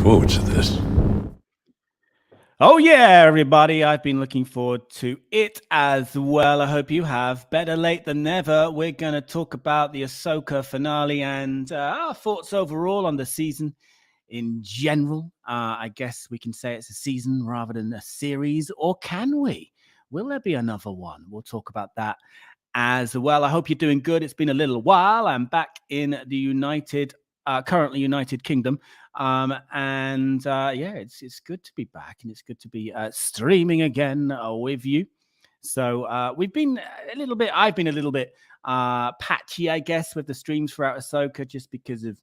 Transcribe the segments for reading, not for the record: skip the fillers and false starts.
forward to this. Oh, yeah, everybody. I've been looking forward to it as well. I hope you have. Better late than never. We're going to talk about the Ahsoka finale and our thoughts overall on the season in general. I guess we can say it's a season rather than a series, or can we? Will there be another one? We'll talk about that as well. I hope you're doing good. It's been a little while. I'm back in the currently United Kingdom. It's good to be back, and it's good to be streaming again with you. So I've been a little bit patchy, I guess, with the streams throughout Ahsoka, just because of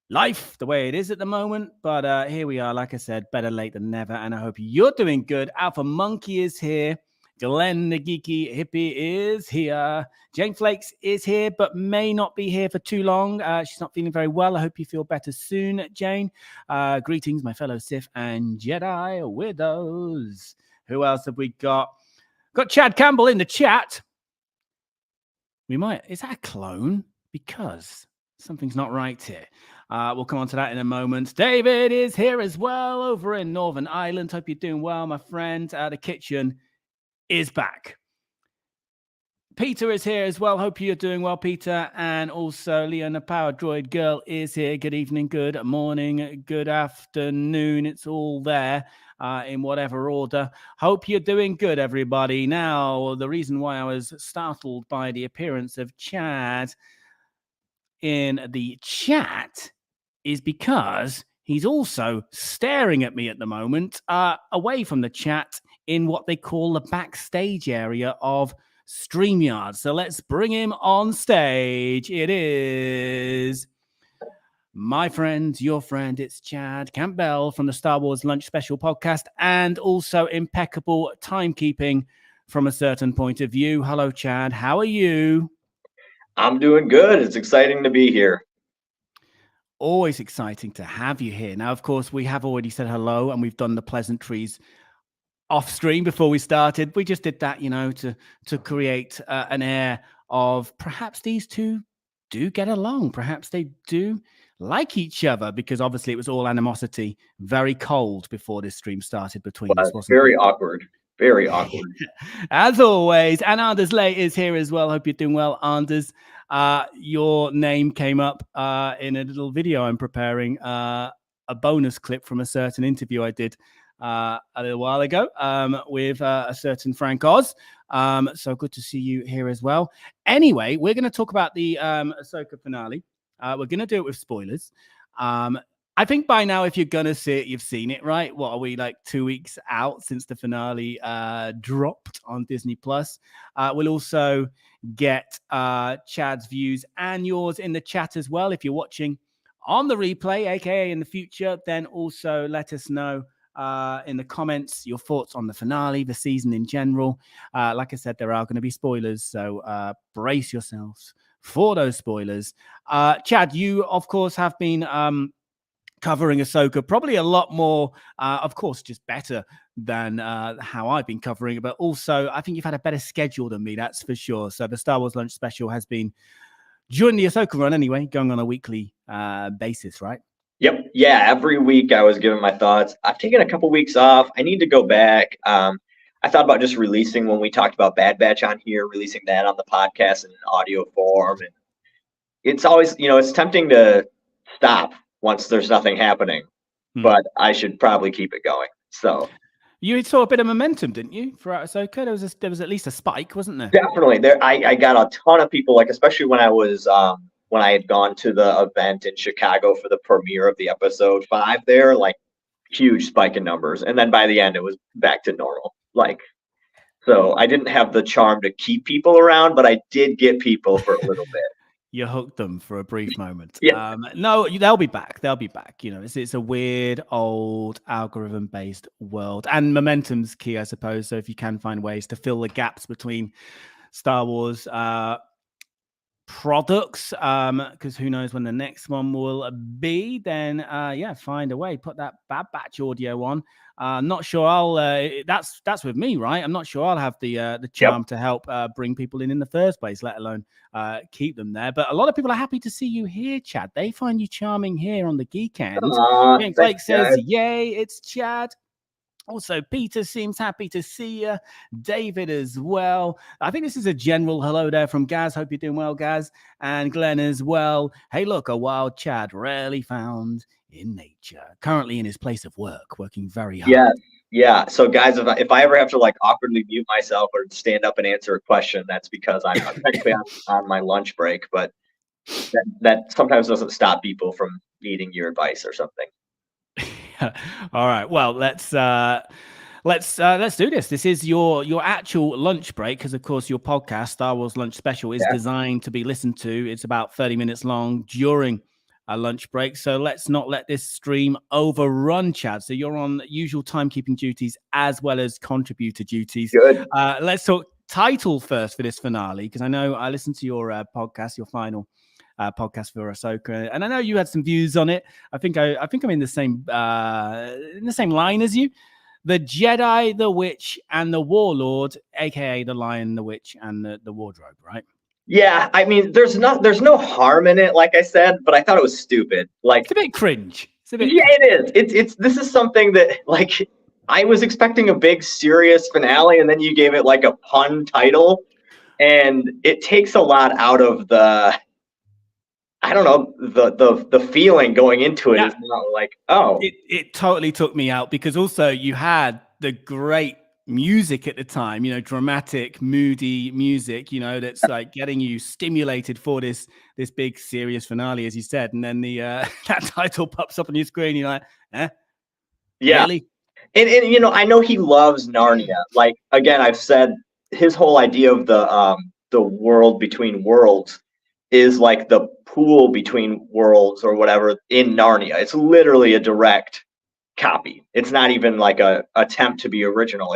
life the way it is at the moment. But here we are, like I said, better late than never. And I hope you're doing good. Alpha Monkey is here. Glenn the Geeky Hippie is here. Jane Flakes is here, but may not be here for too long. She's not feeling very well. I hope you feel better soon, Jane. Greetings, my fellow Sith and Jedi weirdos. Who else have we got? Got Chad Campbell in the chat. Is that a clone? Because something's not right here. We'll come on to that in a moment. David is here as well over in Northern Ireland. Hope you're doing well, my friend. The kitchen is back. Peter is here as well. Hope you're doing well, Peter. And also Leon, the Power Droid Girl, is here. Good evening, good morning, good afternoon. It's all there in whatever order. Hope you're doing good, everybody. Now, the reason why I was startled by the appearance of Chad in the chat is because he's also staring at me at the moment, away from the chat in what they call the backstage area of StreamYard. So let's bring him on stage. It is my friend, your friend. It's Chad Campbell from the Star Wars Lunch Special podcast, and also impeccable timekeeping from a certain point of view. Hello, Chad. How are you? I'm doing good. It's exciting to be here. Always exciting to have you here. Now, of course, we have already said hello, and we've done the pleasantries off stream before we started. We just did that, to create an air of perhaps these two do get along. Perhaps they do like each other, because obviously it was all animosity, very cold before this stream started between us, wasn't very it? Awkward. Very awkward. As always. And Anders Lay is here as well. Hope you're doing well, Anders. Your name came up in a little video I'm preparing, a bonus clip from a certain interview I did a little while ago with a certain Frank Oz. So good to see you here as well. Anyway, we're going to talk about the Ahsoka finale. We're going to do it with spoilers. I think by now, if you're going to see it, you've seen it, right? What are we, like 2 weeks out since the finale dropped on Disney Plus? We'll also get Chad's views and yours in the chat as well. If you're watching on the replay, aka in the future, then also let us know in the comments your thoughts on the finale, the season in general. Like I said, there are going to be spoilers, so brace yourselves for those spoilers. Chad, you, of course, have been covering Ahsoka probably a lot more, of course, just better than how I've been covering it. But also, I think you've had a better schedule than me, that's for sure. So the Star Wars Lunch Special has been, during the Ahsoka run anyway, going on a weekly basis, right? Yep. Yeah. Every week I was giving my thoughts. I've taken a couple weeks off. I need to go back. I thought about just releasing, when we talked about Bad Batch on here, releasing that on the podcast in audio form. And it's always, it's tempting to stop once there's nothing happening, but I should probably keep it going. So you saw a bit of momentum, didn't you, throughout Ahsoka? There was at least a spike, wasn't there? Definitely. I got a ton of people, like, especially when I was when I had gone to the event in Chicago for the premiere of the episode 5 there, like, huge spike in numbers. And then by the end, it was back to normal. So I didn't have the charm to keep people around, but I did get people for a little bit. You hooked them for a brief moment. Yeah. No, they'll be back. They'll be back. It's a weird, old, algorithm-based world. And momentum's key, I suppose. So if you can find ways to fill the gaps between Star Wars products, because who knows when the next one will be, then find a way, put that Bad Batch audio on. Not sure I'll that's with me, right? I'm not sure I'll have the charm to help bring people in the first place, let alone keep them there. But a lot of people are happy to see you here, Chad. They find you charming here on the Geekend. James Blake says, yay, it's Chad. Also, Peter seems happy to see you. David as well. I think this is a general hello there from Gaz. Hope you're doing well, Gaz. And Glenn as well. Hey, look, a wild Chad rarely found in nature. Currently in his place of work, working very hard. Yeah. So, guys, if I ever have to like awkwardly mute myself or stand up and answer a question, that's because I'm technically on my lunch break. But that sometimes doesn't stop people from needing your advice or something. All right. Well, let's do this. This is your actual lunch break, because of course your podcast, Star Wars Lunch Special, is designed to be listened to. It's about 30 minutes long during a lunch break. So let's not let this stream overrun, Chad. So you're on usual timekeeping duties as well as contributor duties. Good. Let's talk title first for this finale, because I know I listened to your podcast, your final podcast for Ahsoka, and I know you had some views on it. I think I'm in the same line as you. The Jedi, the Witch, and the Warlord, aka the Lion, the Witch, and the Wardrobe, right? Yeah, I mean, there's no harm in it, like I said, but I thought it was stupid. Like, it's a bit cringe. It is. This is something that, like, I was expecting a big serious finale, and then you gave it like a pun title, and it takes a lot out of the, I don't know, the feeling going into it. Is not like, oh, it totally took me out, because also you had the great music at the time, dramatic, moody music, that's like getting you stimulated for this big serious finale, as you said, and then the that title pops up on your screen, you're like, yeah, really? And I know he loves Narnia. Like, again, I've said his whole idea of the world between worlds is like the pool between worlds or whatever in Narnia. It's literally a direct copy. It's not even like a attempt to be original.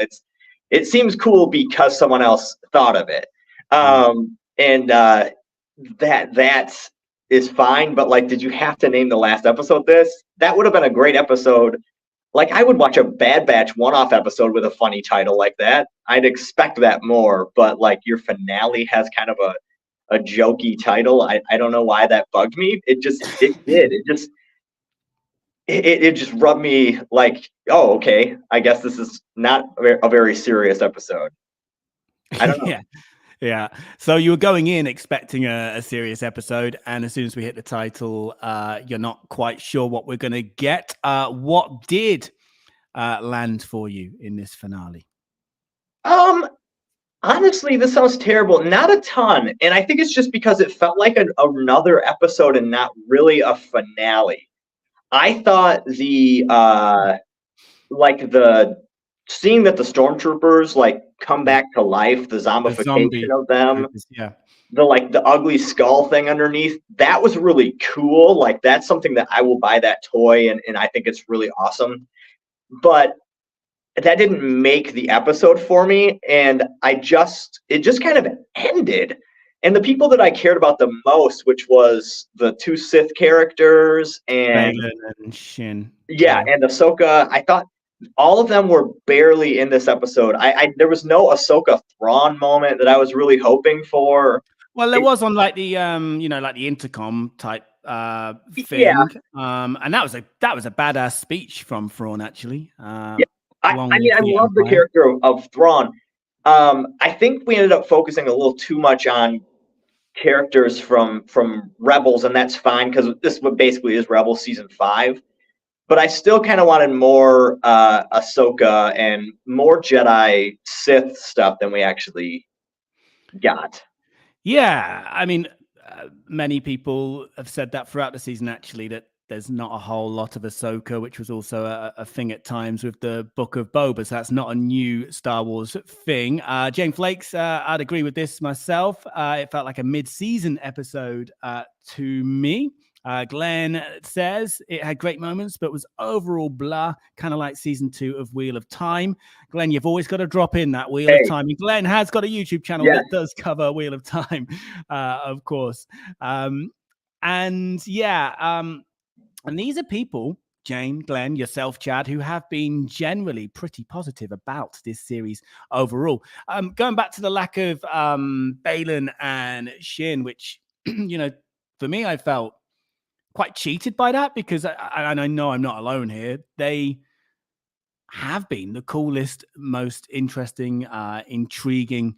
It seems cool because someone else thought of it. And that is fine, but like, did you have to name the last episode this? That would have been a great episode. Like, I would watch a Bad Batch one-off episode with a funny title like that. I'd expect that more, but like, your finale has kind of a jokey title. I don't know why that bugged me. It did. It just rubbed me like, oh, okay, I guess this is not a very serious episode. I don't know. Yeah. So you were going in expecting a serious episode, and as soon as we hit the title, you're not quite sure what we're going to get. What did land for you in this finale? Honestly, this sounds terrible. Not a ton, and I think it's just because it felt like another episode and not really a finale. I thought the seeing that the stormtroopers like come back to life, the zombification of them, the ugly skull thing underneath, that was really cool. Like, that's something that I will buy that toy, and I think it's really awesome. But that didn't make the episode for me, and it just kind of ended. And the people that I cared about the most, which was the two Sith characters and Shin, and Ahsoka, I thought all of them were barely in this episode. There was no Ahsoka Thrawn moment that I was really hoping for. Well, there was on like the like the intercom type thing, and that was a badass speech from Thrawn, actually. I love the character of Thrawn. I think we ended up focusing a little too much on characters from Rebels, and that's fine, because this basically is Rebels season 5. But I still kind of wanted more Ahsoka and more Jedi Sith stuff than we actually got. Yeah, I mean, many people have said that throughout the season, actually, that there's not a whole lot of Ahsoka, which was also a thing at times with the Book of Boba. So that's not a new Star Wars thing. Jane Flakes, I'd agree with this myself. It felt like a mid-season episode to me. Glenn says it had great moments, but was overall blah, kind of like season 2 of Wheel of Time. Glenn, you've always got to drop in that Wheel of Time. And Glenn has got a YouTube channel that does cover Wheel of Time, of course. And these are people, Jane, Glenn, yourself, Chad, who have been generally pretty positive about this series overall. Going back to the lack of Balin and Shin, which, for me, I felt quite cheated by that, because and I know I'm not alone here. They have been the coolest, most interesting, intriguing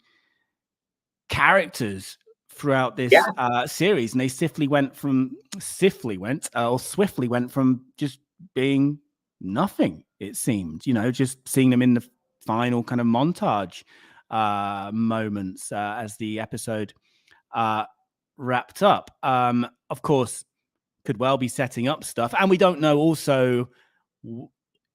characters throughout this series, and they swiftly went from just being nothing. It seemed, just seeing them in the final kind of montage moments as the episode wrapped up. Of course, could well be setting up stuff, and we don't know also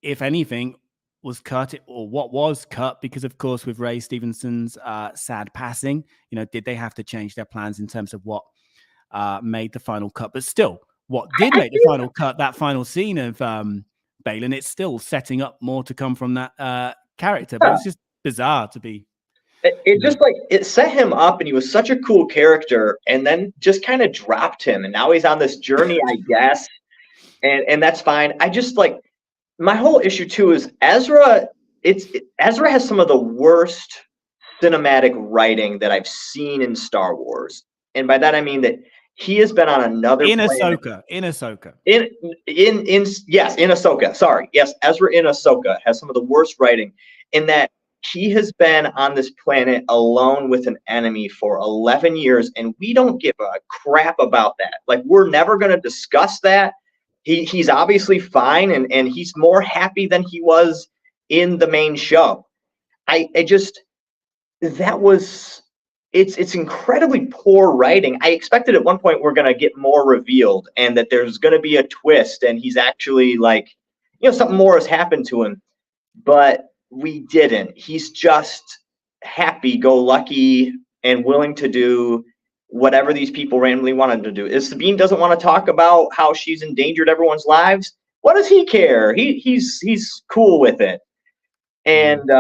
if anything was cut or what was cut, because of course with Ray Stevenson's sad passing, did they have to change their plans in terms of what made the final cut? But still, what did make the final cut, that final scene of Balin, it's still setting up more to come from that character. But it's just bizarre to be. It just it set him up, and he was such a cool character, and then just kind of dropped him, and now he's on this journey, I guess, and that's fine. I just my whole issue too is Ezra. Ezra has some of the worst cinematic writing that I've seen in Star Wars, and by that I mean that he has been on another in planet. Ahsoka. In Ahsoka. Sorry, yes, Ezra in Ahsoka has some of the worst writing in that. He has been on this planet alone with an enemy for 11 years, and we don't give a crap about that. We're never going to discuss that. He's obviously fine, and he's more happy than he was in the main show. It's incredibly poor writing. I expected at one point we're going to get more revealed, and that there's going to be a twist, and he's actually something more has happened to him, but we didn't. He's just happy-go-lucky and willing to do whatever these people randomly wanted to do. If Sabine doesn't want to talk about how she's endangered everyone's lives, what does he care? He's cool with it. And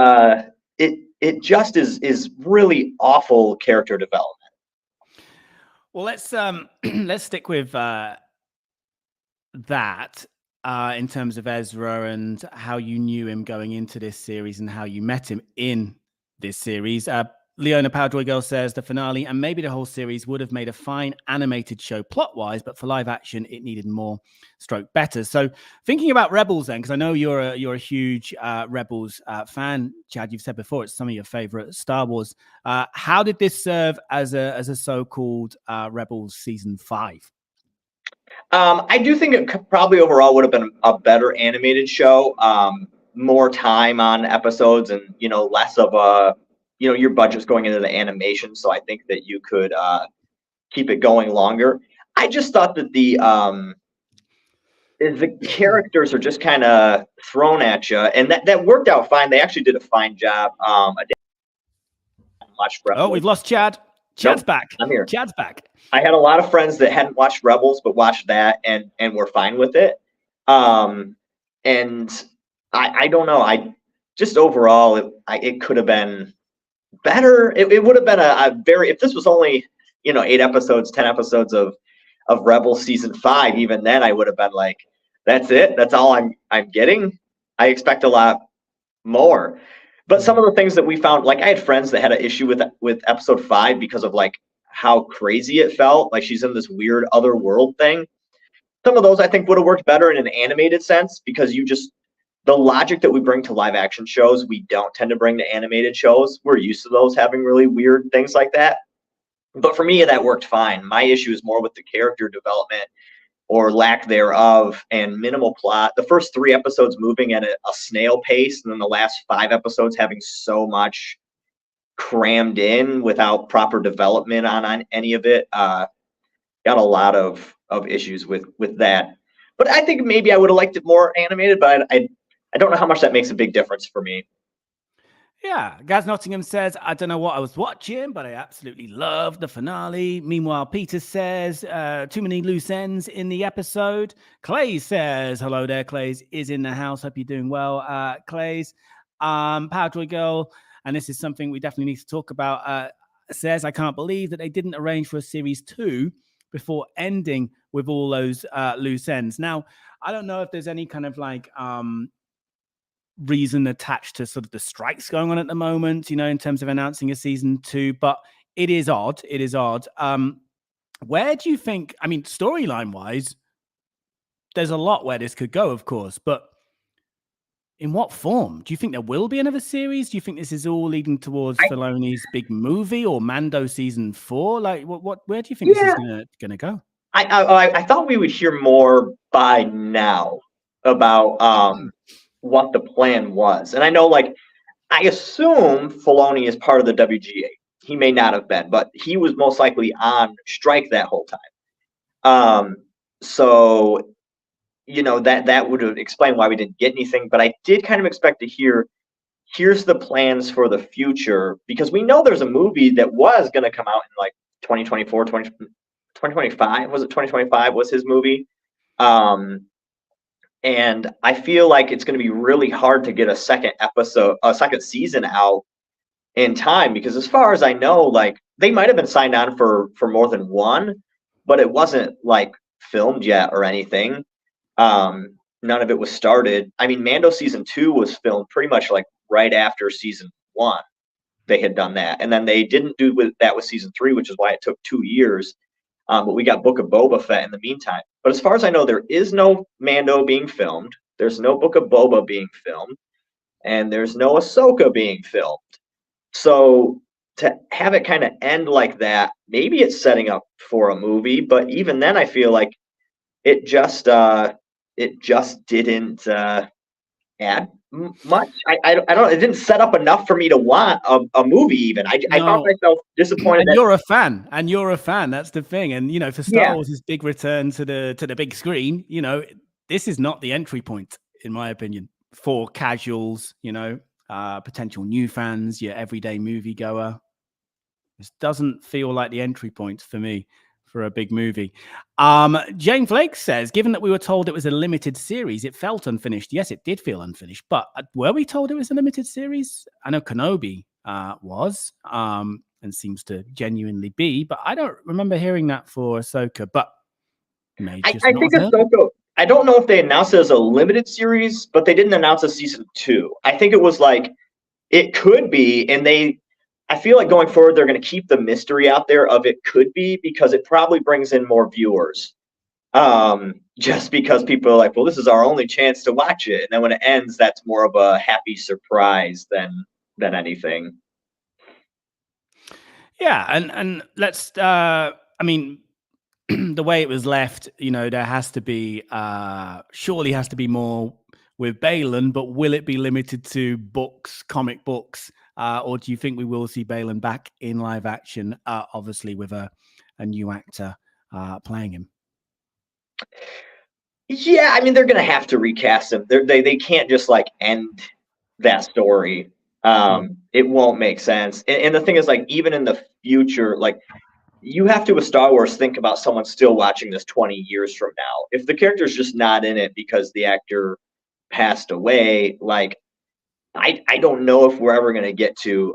it just is really awful character development. Well, let's stick with that. In terms of Ezra and how you knew him going into this series and how you met him in this series. Leona Powdroy Girl says the finale and maybe the whole series would have made a fine animated show plot-wise, but for live action, it needed more stroke better. So thinking about Rebels then, because I know you're a huge Rebels fan, Chad, you've said before, it's some of your favorite Star Wars. How did this serve as a so-called Rebels season 5? I do think it probably overall would have been a better animated show, more time on episodes, and less of a your budget's going into the animation, so I think that you could keep it going longer. I just thought that the characters are just kind of thrown at you, and that worked out fine. They actually did a fine job. We've lost Chad. Chad's back. I'm here. Chad's back. I had a lot of friends that hadn't watched Rebels but watched that and were fine with it. And I don't know. I just overall it could have been better. It would have been a very, if this was only 8 episodes, 10 episodes of Rebels season 5, even then I would have been like, that's it. That's all I'm getting. I expect a lot more. But some of the things that we found, I had friends that had an issue with episode 5 because of how crazy it felt. She's in this weird other world thing. Some of those I think would have worked better in an animated sense, because the logic that we bring to live action shows, we don't tend to bring to animated shows. We're used to those having really weird things like that. But for me, that worked fine. My issue is more with the character development or lack thereof and minimal plot. The first 3 episodes moving at a snail pace, and then the last 5 episodes having so much crammed in without proper development on any of it. Got a lot of issues with that. But I think maybe I would have liked it more animated, but I don't know how much that makes a big difference for me. Yeah, Gaz Nottingham says, I don't know what I was watching, but I absolutely loved the finale. Meanwhile, Peter says, too many loose ends in the episode. Clay says, hello there, Clays is in the house. Hope you're doing well, Clays. Powdery Girl, and this is something we definitely need to talk about, says, I can't believe that they didn't arrange for a series 2 before ending with all those loose ends. Now, I don't know if there's any kind of like reason attached to sort of the strikes going on at the moment, in terms of announcing a season 2, but it is odd. It is odd. Where do you think, I mean, storyline wise, there's a lot where this could go, of course, but in what form? Do you think there will be another series? Do you think this is all leading towards Filoni's big movie or Mando season 4? Like, where do you think this is gonna go? I thought we would hear more by now about what the plan was, and I know, like, I assume Filoni is part of the WGA. He may not have been, but he was most likely on strike that whole time. So that would have explained why we didn't get anything. But I did kind of expect to here's the plans for the future, because we know there's a movie that was going to come out in like 2024, 2025. Was it 2025 was his movie? And I feel like it's going to be really hard to get a second season out in time, because as far as I know, like, they might have been signed on for more than one, but it wasn't like filmed yet or anything. None of it was started. I mean, Mando season 2 was filmed pretty much like right after season 1. They had done that, and then they didn't do that with season 3, which is why it took 2 years. But we got Book of Boba Fett in the meantime. But as far as I know, there is no Mando being filmed. There's no Book of Boba being filmed, and there's no Ahsoka being filmed. So to have it kind of end like that, maybe it's setting up for a movie. But even then, I feel like it just didn't add much. I don't. It didn't set up enough for me to want a movie. Even I found myself disappointed. And you're a fan. That's the thing. And for Star Wars' big return to the big screen, this is not the entry point, in my opinion, for casuals. Potential new fans, your everyday moviegoer. This doesn't feel like the entry point for me for a big movie. Jane Flake says, given that we were told it was a limited series, it felt unfinished. Yes, it did feel unfinished, but were we told it was a limited series? I know Kenobi was, and seems to genuinely be, but I don't remember hearing that for Ahsoka. But I think Ahsoka, I don't know if they announced it as a limited series, but they didn't announce a season 2. I think it was like, it could be, and I feel like going forward, they're going to keep the mystery out there of it could be, because it probably brings in more viewers. Just because people are like, well, this is our only chance to watch it. And then when it ends, that's more of a happy surprise than anything. Yeah. And let's, I mean, the way it was left, there has to be, surely has to be more with Baylan, but will it be limited to books, comic books? Or do you think we will see Baylan back in live action, obviously with a new actor playing him? Yeah, I mean, they're going to have to recast him. They can't just like end that story. It won't make sense. And the thing is, like, even in the future, like, you have to, with Star Wars, think about someone still watching this 20 years from now. If the character's just not in it because the actor passed away, like, I don't know if we're ever going to get to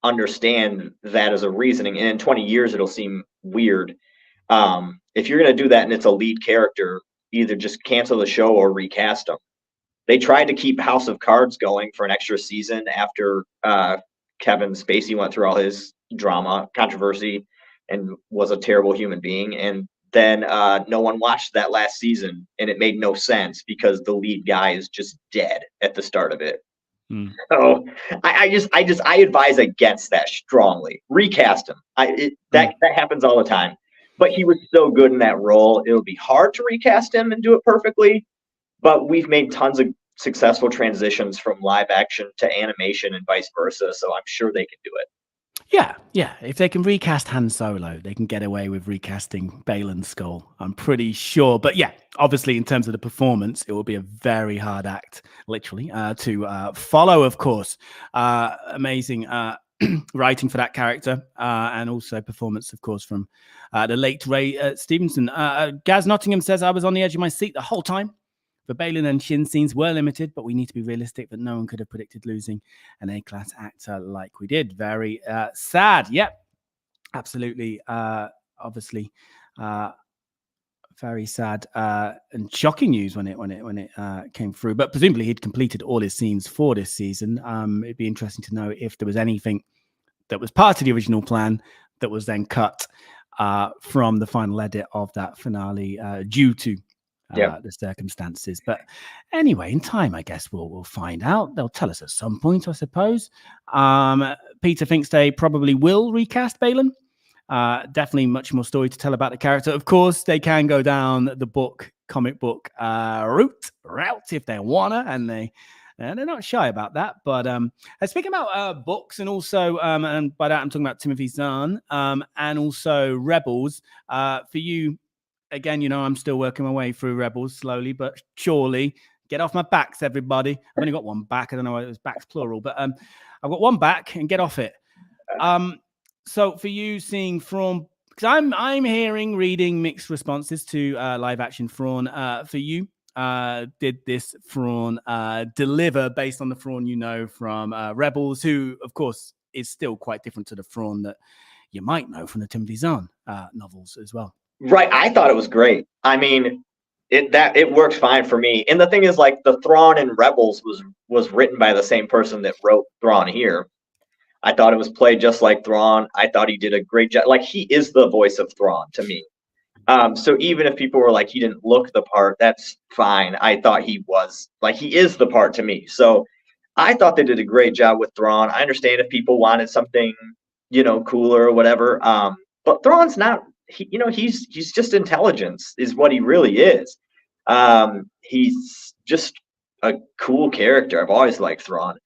understand that as a reasoning. And in 20 years, it'll seem weird. If you're going to do that and it's a lead character, either just cancel the show or recast them. They tried to keep House of Cards going for an extra season after Kevin Spacey went through all his drama, controversy, and was a terrible human being. And then no one watched that last season, and it made no sense because the lead guy is just dead at the start of it. So I advise against that strongly. Recast him. That happens all the time. But he was so good in that role, it'll be hard to recast him and do it perfectly. But we've made tons of successful transitions from live action to animation and vice versa, so I'm sure they can do it. Yeah. If they can recast Han Solo, they can get away with recasting Balin's skull. I'm pretty sure. But yeah, obviously, in terms of the performance, it will be a very hard act, literally, to follow. Of course, amazing writing for that character, and also performance, of course, from the late Ray Stevenson. Gaz Nottingham says, "I was on the edge of my seat the whole time. The Balin and Shin scenes were limited, but we need to be realistic that no one could have predicted losing an A-class actor like we did. Very sad. Yep, absolutely. Obviously, very sad and shocking news when it came through. But presumably he'd completed all his scenes for this season. It'd be interesting to know if there was anything that was part of the original plan that was then cut from the final edit of that finale due to the circumstances. But anyway, in time, I guess we'll find out. They'll tell us at some point, I suppose. Peter thinks they probably will recast Balin. Definitely much more story to tell about the character. Of course, they can go down the comic book route if they wanna, and they're not shy about that. But speaking about books, and also, and by that I'm talking about Timothy Zahn, and also Rebels. For you, again, I'm still working my way through Rebels slowly but surely. Get off my backs, everybody. I've only got one back. I don't know why it was backs plural, but I've got one back, and get off it. So for you, seeing Thrawn, because I'm reading mixed responses to live action Thrawn. For you, did this Thrawn deliver based on the Thrawn from Rebels, who of course is still quite different to the Thrawn that you might know from the Timothy Zahn novels as well? Right. I thought it was great. I mean, it worked fine for me. And the thing is, like, the Thrawn in Rebels was written by the same person that wrote Thrawn here. I thought it was played just like Thrawn. I thought he did a great job. Like, he is the voice of Thrawn to me. So even if people were like, he didn't look the part, that's fine. I thought he was, like, he is the part to me. So I thought they did a great job with Thrawn. I understand if people wanted something, cooler or whatever. But Thrawn's not, he's just intelligence is what he really is. He's just a cool character. I've always liked Thrawn.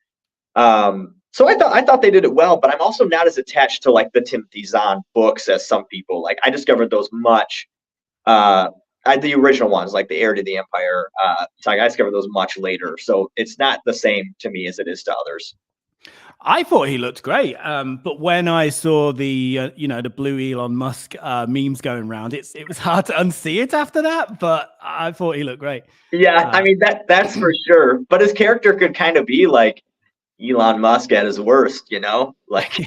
So I thought they did it well, but I'm also not as attached to, like, the Timothy Zahn books as some people. Like, I discovered those much the original ones, like the Heir to the Empire. So I discovered those much later. So it's not the same to me as it is to others. I thought he looked great, but when I saw the the blue Elon Musk memes going around, it was hard to unsee it after that. But I thought he looked great. Yeah, I mean that's for sure. But his character could kind of be like Elon Musk at his worst, like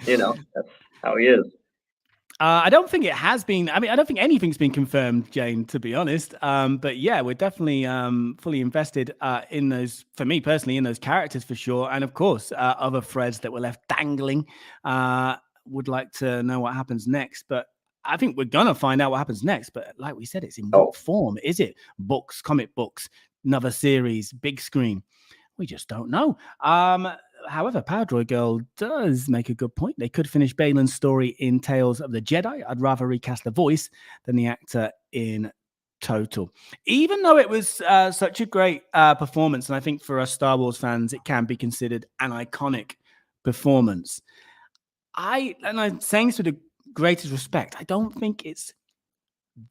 that's how he is. I don't think it has been. I mean, I don't think anything's been confirmed, Jane, to be honest. But yeah, we're definitely fully invested in those, for me personally, in those characters for sure. And of course, other threads that were left dangling. Would like to know what happens next. But I think we're going to find out what happens next. But like we said, it's in what form? Is it books, comic books, another series, big screen? We just don't know. However, Power Droid Girl does make a good point. They could finish Balin's story in Tales of the Jedi. I'd rather recast the voice than the actor in total. Even though it was such a great performance, and I think for us Star Wars fans, it can be considered an iconic performance. I'm saying this with the greatest respect, I don't think it's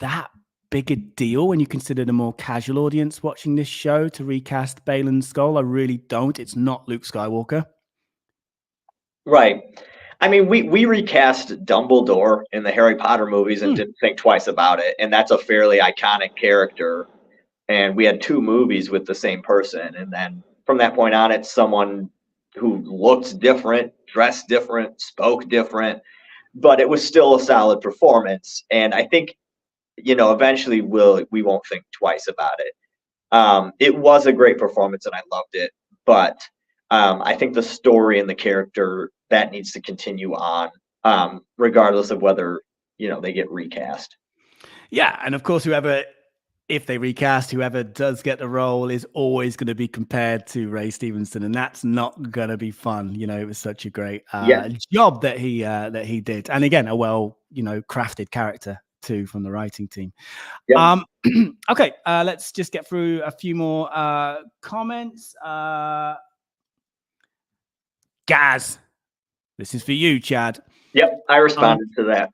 that big a deal when you consider the more casual audience watching this show to recast Balin's skull. I really don't. It's not Luke Skywalker. Right. I mean, we recast Dumbledore in the Harry Potter movies and didn't think twice about it. And that's a fairly iconic character. And we had 2 movies with the same person. And then from that point on, it's someone who looked different, dressed different, spoke different, but it was still a solid performance. And I think, eventually we won't think twice about it. It was a great performance and I loved it, but I think the story and the character that needs to continue on, regardless of whether, they get recast. Yeah. And of course, if they recast, whoever does get the role is always going to be compared to Ray Stevenson, and that's not going to be fun. It was such a great job that he did, and again, a well crafted character too from the writing team. Yep. Okay, let's just get through a few more comments. Gaz, This is for you, Chad. Yep, I Um, responded to that.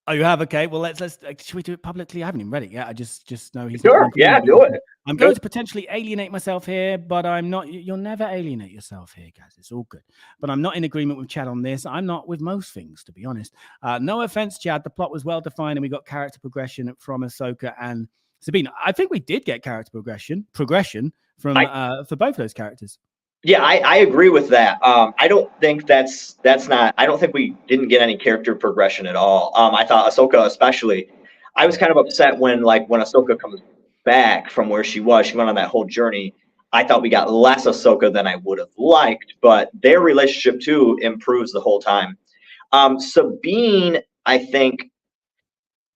Oh, you have? Okay. Well, let's should we do it publicly? I haven't even read it yet. I just know he's not in Sure, yeah, agreement with do it. it. I'm Do going it. to potentially alienate myself here, but I'm not. You'll never alienate yourself here, guys. It's all good. But I'm not in agreement with Chad on this. I'm not with most things, to be honest. No offense, Chad. The plot was well defined, and we got character progression from Ahsoka and Sabine. I think we did get character progression from I for both those characters. Yeah, I agree with that. I don't think that's not. I don't think we didn't get any character progression at all. I thought Ahsoka, especially, I was kind of upset when Ahsoka comes back from where she was. She went on that whole journey. I thought we got less Ahsoka than I would have liked, but their relationship too improves the whole time. Sabine, I think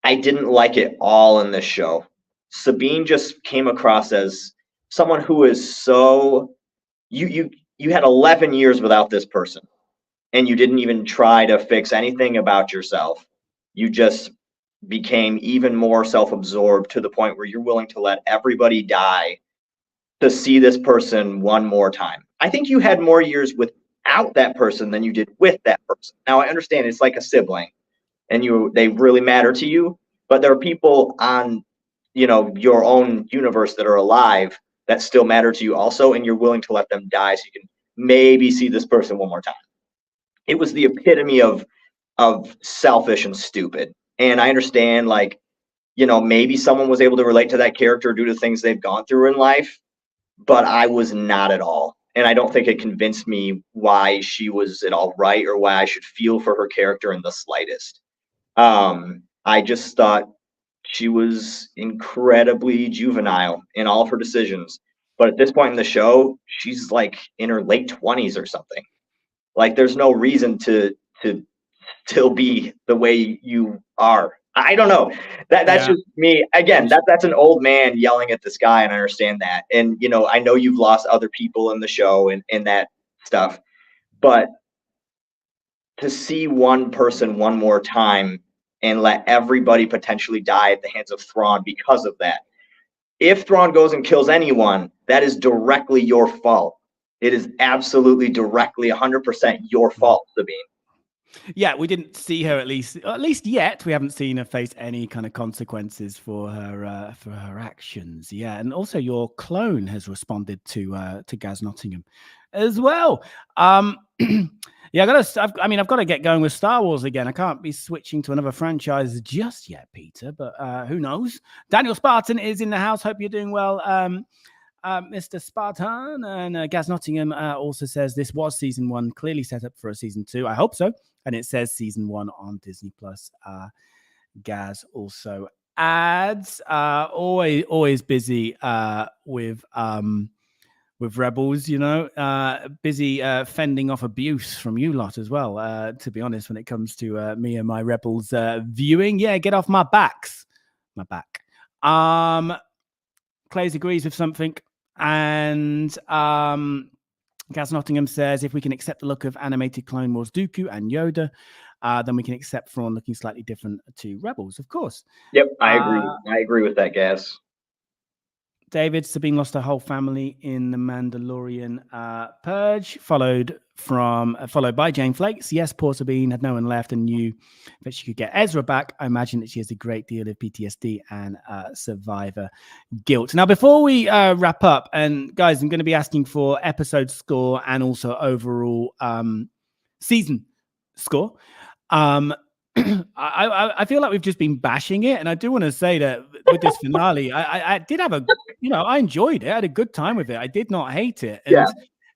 I didn't like it all in this show. Sabine just came across as someone who is so you had 11 years without this person and you didn't even try to fix anything about yourself. You just became even more self-absorbed to the point where you're willing to let everybody die to see this person one more time. I think you had more years without that person than you did with that person. Now I understand it's like a sibling and they really matter to you, but there are people on your own universe that are alive that still matter to you also, and you're willing to let them die so you can maybe see this person one more time. It was the epitome of selfish and stupid. And I understand, like, maybe someone was able to relate to that character due to things they've gone through in life, but I was not at all. And I don't think it convinced me why she was at all right or why I should feel for her character in the slightest. I just thought she was incredibly juvenile in all of her decisions. But at this point in the show, she's like in her late 20s or something. Like there's no reason to still be the way you are. I don't know. That's Yeah. just me. Again, that's an old man yelling at the sky, and I understand that. And I know you've lost other people in the show and that stuff, but to see one person one more time and let everybody potentially die at the hands of Thrawn because of that. If Thrawn goes and kills anyone, that is directly your fault. It is absolutely directly 100% your fault, Sabine. Yeah, we didn't see her at least yet. We haven't seen her face any kind of consequences for her actions. Yeah, and also your clone has responded to Gaz Nottingham as well. Yeah, I've got to get going with Star Wars again. I can't be switching to another franchise just yet, Peter. But who knows? Daniel Spartan is in the house. Hope you're doing well. Mr. Spartan and Gaz Nottingham also says this was season 1, clearly set up for a season 2. I hope so. And it says season 1 on Disney Plus. Gaz also adds always busy with Rebels, busy fending off abuse from you lot as well. To be honest, when it comes to me and my Rebels viewing, yeah, get off my back. Clays agrees with something. And Gaz Nottingham says, if we can accept the look of animated Clone Wars Dooku and Yoda, then we can accept Thrawn looking slightly different to Rebels, of course. Yep, I agree. I agree with that, Gaz. David, Sabine lost her whole family in the Mandalorian purge, followed by Jane Flakes. Yes, poor Sabine had no one left and knew that she could get Ezra back. I imagine that she has a great deal of PTSD and survivor guilt. Now, before we wrap up, and guys, I'm going to be asking for episode score and also overall season score. I feel like we've just been bashing it, and I do want to say that with this finale, I did have I enjoyed it. I had a good time with it. I did not hate it, and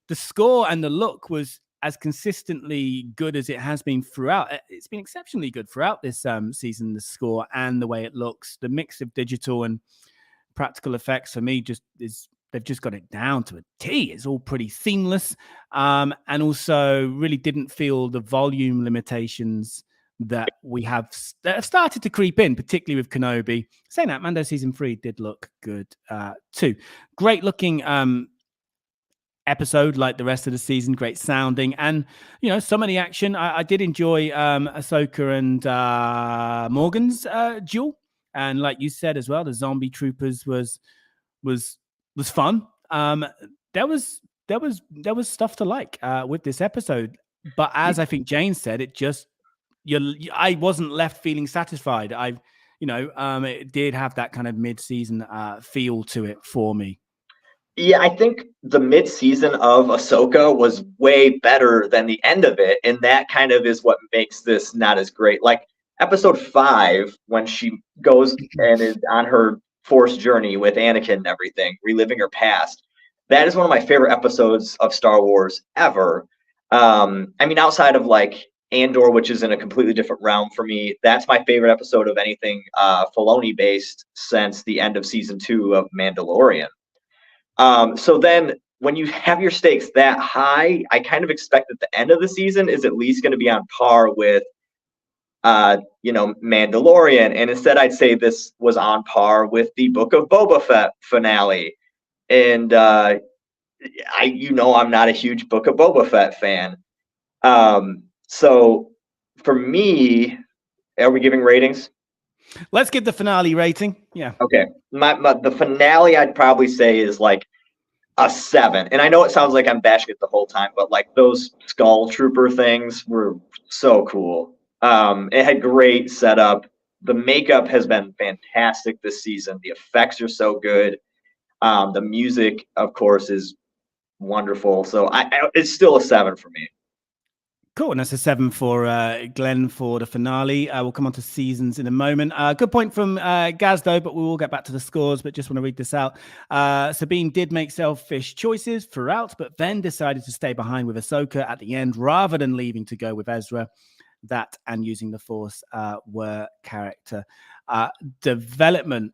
the score and the look was as consistently good as it has been throughout. It's been exceptionally good throughout this season. The score and the way it looks, the mix of digital and practical effects for me they've just got it down to a T. It's all pretty seamless, and also really didn't feel the volume limitations that have started to creep in, particularly with Kenobi. Saying that, Mando season 3 did look good too. Great looking episode, like the rest of the season. Great sounding, and some of the action. I did enjoy Ahsoka and Morgan's duel, and like you said as well, the zombie troopers was fun. There was stuff to like with this episode. But as I think Jane said, it just I wasn't left feeling satisfied. It did have that kind of mid-season feel to it for me. Yeah, I think the mid-season of Ahsoka was way better than the end of it, and that kind of is what makes this not as great. Like episode 5, when she goes and is on her Force journey with Anakin and everything, reliving her past. That is one of my favorite episodes of Star Wars ever. I mean, outside of like Andor, which is in a completely different realm for me, that's my favorite episode of anything Filoni based since the end of season 2 of Mandalorian. So then when you have your stakes that high, I kind of expect that the end of the season is at least going to be on par with, Mandalorian. And instead, I'd say this was on par with the Book of Boba Fett finale. And I'm not a huge Book of Boba Fett fan. So for me, are we giving ratings? Let's give the finale rating. Yeah. Okay. The finale I'd probably say is like a 7. And I know it sounds like I'm bashing it the whole time, but like those skull trooper things were so cool. It had great setup. The makeup has been fantastic this season. The effects are so good. The music, of course, is wonderful. So it's still a 7 for me. Cool, and that's a 7 for Glenn for the finale. We'll come on to seasons in a moment. Good point from Gaz, though, but we will get back to the scores, but just want to read this out. Sabine did make selfish choices throughout, but then decided to stay behind with Ahsoka at the end rather than leaving to go with Ezra. That and using the Force were character development.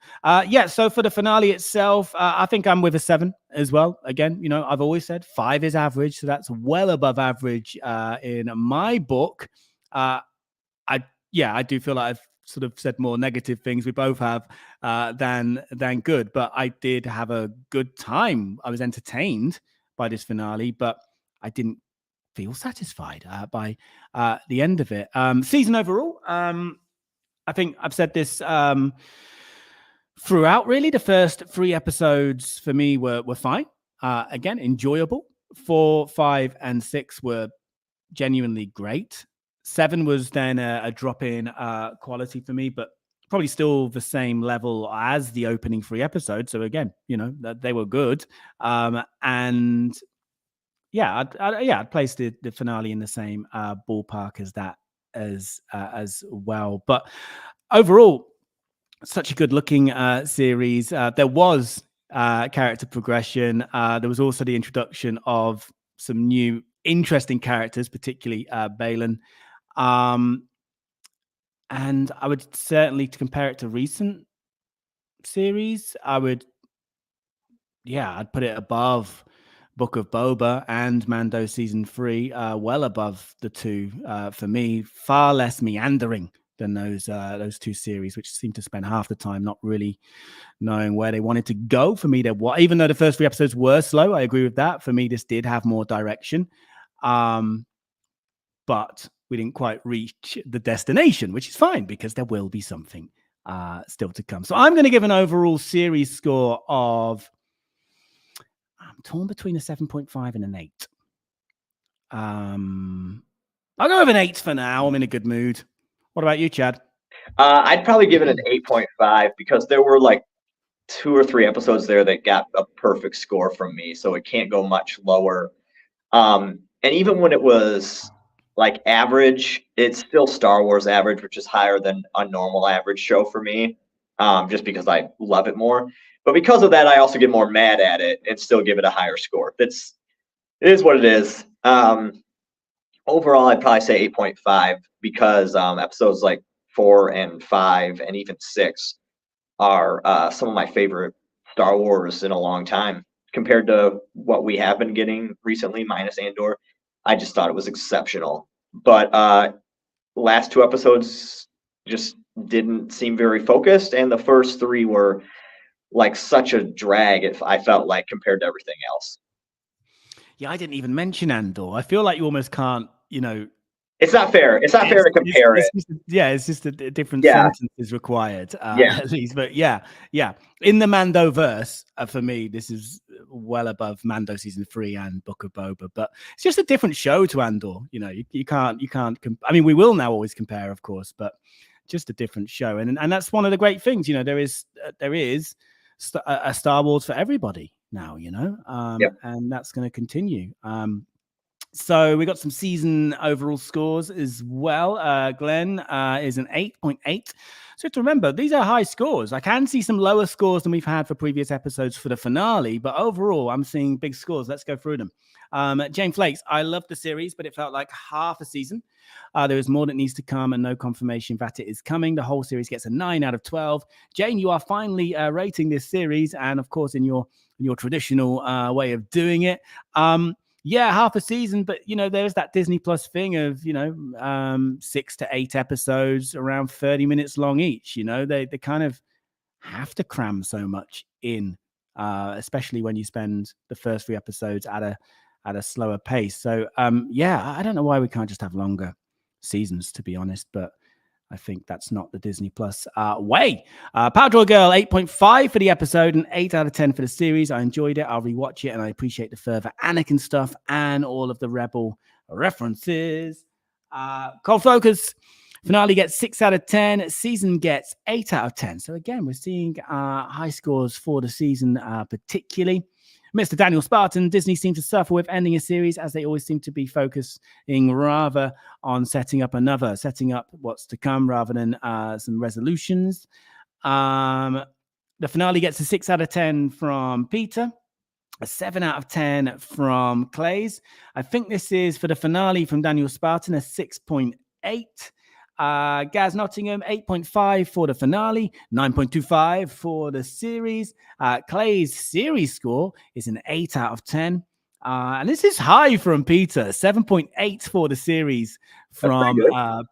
So for the finale itself, I think I'm with a 7 as well. Again, I've always said 5 is average, so that's well above average in my book. I do feel like I've sort of said more negative things. We both have than good, but I did have a good time. I was entertained by this finale, but I didn't feel satisfied by the end of it. Season overall, I think I've said this throughout, really. The first 3 episodes for me were fine. Again, enjoyable. 4, 5, and 6 were genuinely great. 7 was then a drop in quality for me, but probably still the same level as the opening 3 episodes. So again, they were good. And yeah, I'd place the finale in the same ballpark as that as well. But overall, such a good looking series. There was character progression. There was also the introduction of some new interesting characters, particularly Balin. And I would certainly, to compare it to recent series, I'd put it above Book of Boba and Mando season 3, well above the 2 for me. Far less meandering than those 2 series, which seemed to spend half the time not really knowing where they wanted to go. For me, even though the first 3 episodes were slow, I agree with that. For me, this did have more direction, but we didn't quite reach the destination, which is fine because there will be something still to come. So I'm going to give an overall series score of, I'm torn between a 7.5 and an 8. I'll go with an 8 for now. I'm in a good mood. What about you, Chad? I'd probably give it an 8.5 because there were like 2 or 3 episodes there that got a perfect score from me, so it can't go much lower. And even when it was like average, it's still Star Wars average, which is higher than a normal average show for me, just because I love it more. But because of that, I also get more mad at it and still give it a higher score. It is what it is. Overall, I'd probably say 8.5 because episodes like 4 and 5 and even 6 are some of my favorite Star Wars in a long time. Compared to what we have been getting recently, minus Andor, I just thought it was exceptional. But last 2 episodes just didn't seem very focused, and the first 3 were like such a drag, I felt like, compared to everything else. Yeah, I didn't even mention Andor. I feel like you almost can't, It's not fair. It's not fair to compare it. It's just a different sentence is required, at least. But yeah. In the Mandoverse, for me, this is well above Mando season 3 and Book of Boba, but it's just a different show to Andor. You know, you can't. I mean, we will now always compare, of course, but just a different show, and that's one of the great things. You know, there is a Star Wars for everybody now. You know, and that's going to continue. So we got some season overall scores as well. Glenn is an 8.8. So to remember, these are high scores. I can see some lower scores than we've had for previous episodes for the finale, but overall, I'm seeing big scores. Let's go through them. Jane Flakes, I loved the series, but it felt like half a season. There is more that needs to come and no confirmation that it is coming. The whole series gets a 9 out of 12. Jane, you are finally rating this series, and of course, in your traditional way of doing it. Yeah, half a season, but you know, there's that Disney Plus thing of 6 to 8 episodes, around 30 minutes long each. You know, they kind of have to cram so much in, especially when you spend the first 3 episodes at a slower pace. So yeah, I don't know why we can't just have longer seasons, to be honest, but I think that's not the Disney Plus way. Power Draw Girl, 8.5 for the episode and 8 out of 10 for the series. I enjoyed it. I'll rewatch it, and I appreciate the further Anakin stuff and all of the Rebel references. Cold Focus, finale gets 6 out of 10. Season gets 8 out of 10. So again, we're seeing high scores for the season particularly. Mr. Daniel Spartan, Disney seems to suffer with ending a series as they always seem to be focusing rather on setting up what's to come rather than some resolutions. The finale gets a 6 out of 10 from Peter, a 7 out of 10 from Clays. I think this is for the finale from Daniel Spartan, a 6.8. Gaz Nottingham, 8.5 for the finale, 9.25 for the series. Clay's series score is an 8 out of 10. And this is high from Peter, 7.8 for the series from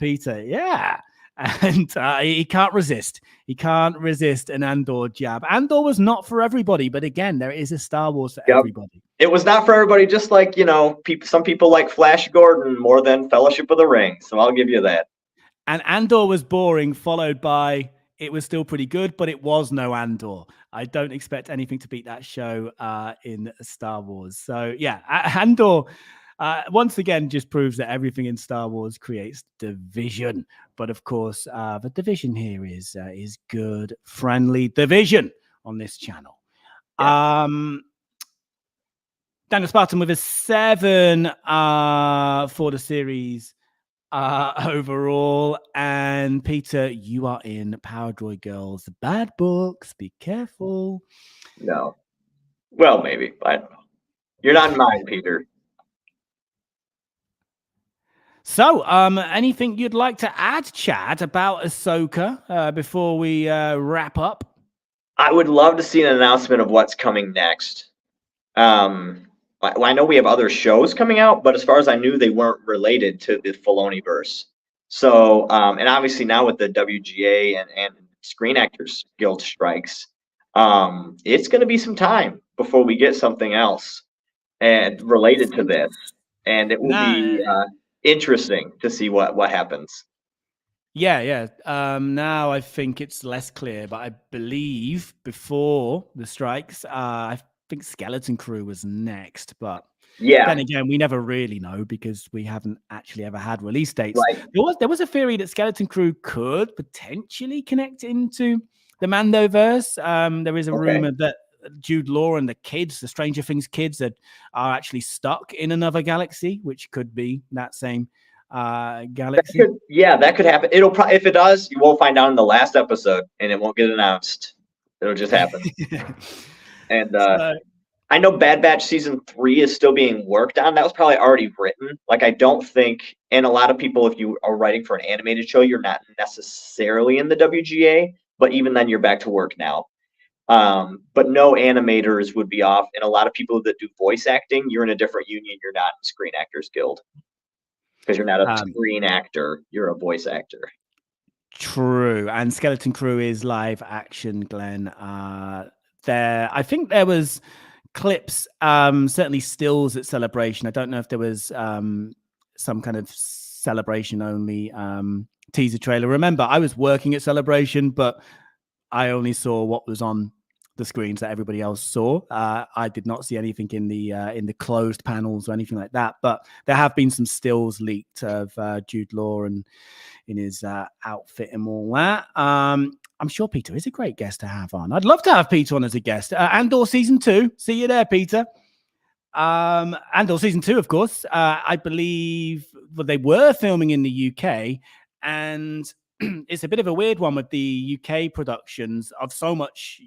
Peter. Yeah. And he can't resist. He can't resist an Andor jab. Andor was not for everybody, but again, there is a Star Wars for everybody. It was not for everybody, just like, some people like Flash Gordon more than Fellowship of the Ring. So I'll give you that. And Andor was boring, followed by it was still pretty good, but it was no Andor. I don't expect anything to beat that show in Star Wars. So yeah, Andor once again just proves that everything in Star Wars creates division. But of course, the division here is good, friendly division on this channel. Yeah. Daniel Spartan with a 7 for the series. Overall, and Peter, you are in Power Droid Girls bad books. Be careful. No. Well, maybe. I don't know. You're not in mine, Peter. So, anything you'd like to add, Chad, about Ahsoka before we wrap up? I would love to see an announcement of what's coming next. I know we have other shows coming out, but as far as I knew, they weren't related to the Filoniverse. So, and obviously now with the WGA and Screen Actors Guild strikes, it's going to be some time before we get something else and related to this, and it will be interesting to see what happens. Yeah. Now I think it's less clear, but I believe before the strikes, I think Skeleton Crew was next, but then again, we never really know because we haven't actually ever had release dates. Right. There was a theory that Skeleton Crew could potentially connect into the Mandoverse. There is a rumor that Jude Law and the kids, the Stranger Things kids, are actually stuck in another galaxy, which could be that same galaxy. That could happen. It'll probably, if it does, you won't find out in the last episode, and it won't get announced. It'll just happen. And I know Bad Batch season 3 is still being worked on. That was probably already written. Like, I don't think, and a lot of people, if you are writing for an animated show, you're not necessarily in the WGA, but even then you're back to work now. But no animators would be off. And a lot of people that do voice acting, you're in a different union. You're not in Screen Actors Guild because you're not a screen actor. You're a voice actor. True. And Skeleton Crew is live action, Glenn. I think there was clips, certainly stills at Celebration. I don't know if there was some kind of Celebration only teaser trailer. Remember, I was working at Celebration, but I only saw what was on the screens that everybody else saw. I did not see anything in the closed panels or anything like that, but there have been some stills leaked of Jude Law and in his outfit and all that. I'm sure Peter is a great guest to have on. I'd love to have Peter on as a guest. Andor season 2. See you there, Peter. Andor season 2, of course. I believe they were filming in the UK, and it's a bit of a weird one with the UK productions of so much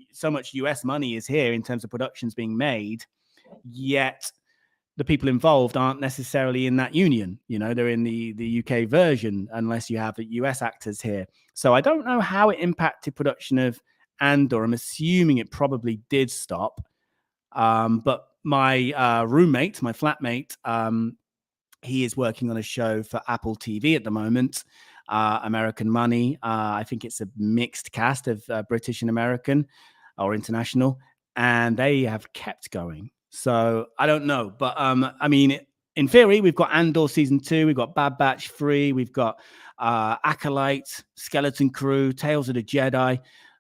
US money is here in terms of productions being made, yet the people involved aren't necessarily in that union. You know, they're in the UK version unless you have the US actors here. So I don't know how it impacted production of Andor. I'm assuming it probably did stop. But my roommate, my flatmate, he is working on a show for Apple TV at the moment, American Money. I think it's a mixed cast of British and American or international, and they have kept going. So I don't know, but I mean, in theory, we've got Andor season 2, we've got Bad Batch 3, we've got Acolyte, Skeleton Crew, Tales of the Jedi.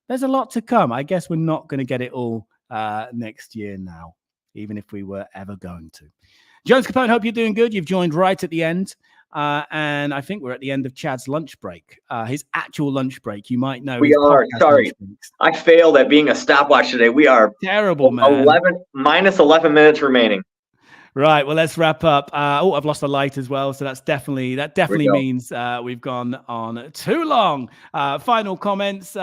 There's a lot to come. I guess we're not going to get it all next year now, even if we were ever going to. Jones Capone, hope you're doing good. You've joined right at the end. And I think we're at the end of Chad's lunch break, his actual lunch break. You might know. We are. Sorry. I failed at being a stopwatch today. We are terrible, man. 11 minutes remaining. Right. Well, let's wrap up. I've lost the light as well. So that definitely means we've gone on too long. Final comments.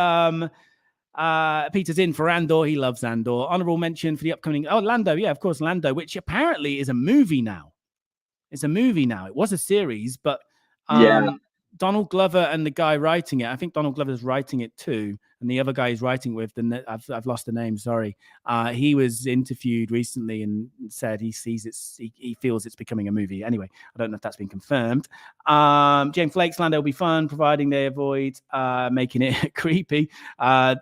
Peter's in for Andor. He loves Andor. Honorable mention for the upcoming. Oh, Lando. Yeah, of course, Lando, which apparently is a movie now. It's a movie now. It was a series, but Donald Glover and the guy writing it. I think Donald Glover's writing it too, and the other guy he's writing with. I've lost the name. Sorry. He was interviewed recently and said he sees he feels it's becoming a movie. Anyway, I don't know if that's been confirmed. James Flake's Lando will be fun, providing they avoid making it creepy.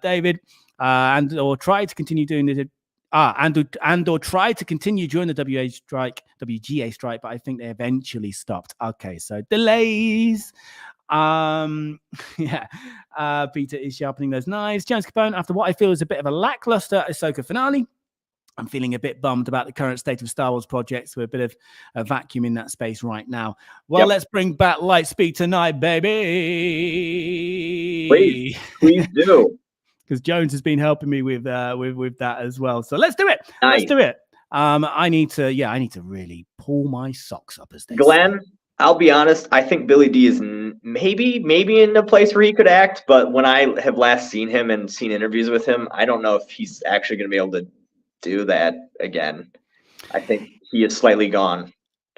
David or try to continue doing the. Andor tried to continue during the WGA strike, but I think they eventually stopped. Okay, so delays. Peter is sharpening those knives. James Capone, after what I feel is a bit of a lackluster Ahsoka finale, I'm feeling a bit bummed about the current state of Star Wars projects. We're a bit of a vacuum in that space right now. Well, let's bring back Lightspeed tonight, baby. Please do. Because Jones has been helping me with that as well. So let's do it. Nice. Let's do it. I need to really pull my socks up, as they Glenn, say. I'll be honest. I think Billy D is maybe in a place where he could act, but when I have last seen him and seen interviews with him, I don't know if he's actually going to be able to do that again. I think he is slightly gone.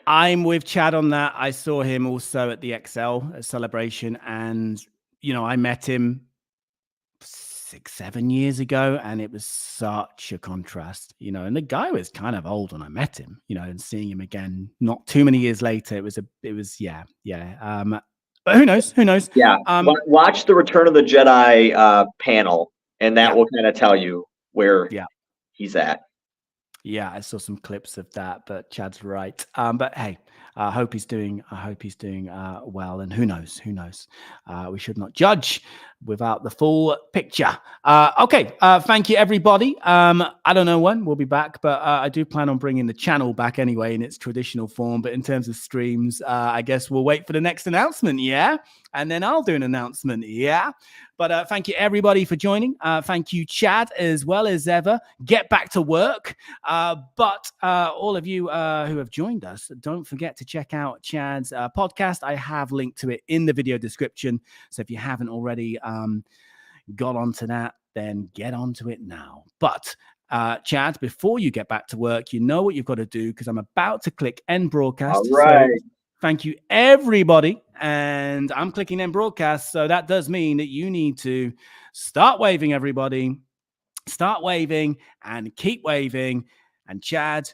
I'm with Chad on that. I saw him also at the XL celebration, and I met him 6-7 years ago, and it was such a contrast, and the guy was kind of old when I met him, and seeing him again not too many years later, it was but who knows watch the Return of the Jedi panel, and that will kind of tell you where he's at. I saw some clips of that, but Chad's right. But hey, I hope he's doing well, and who knows? We should not judge without the full picture. Okay, thank you, everybody. I don't know when we'll be back, but I do plan on bringing the channel back anyway in its traditional form. But in terms of streams, I guess we'll wait for the next announcement, and then I'll do an announcement, But thank you, everybody, for joining. Thank you, Chad, as well as ever. Get back to work. But all of you who have joined us, don't forget to check out Chad's podcast. I have linked to it in the video description. So if you haven't already got onto that, then get onto it now. But Chad, before you get back to work, you know what you've got to do, because I'm about to click end broadcast. All right. So thank you, everybody. And I'm clicking end broadcast. So that does mean that you need to start waving, everybody. Start waving and keep waving. And Chad,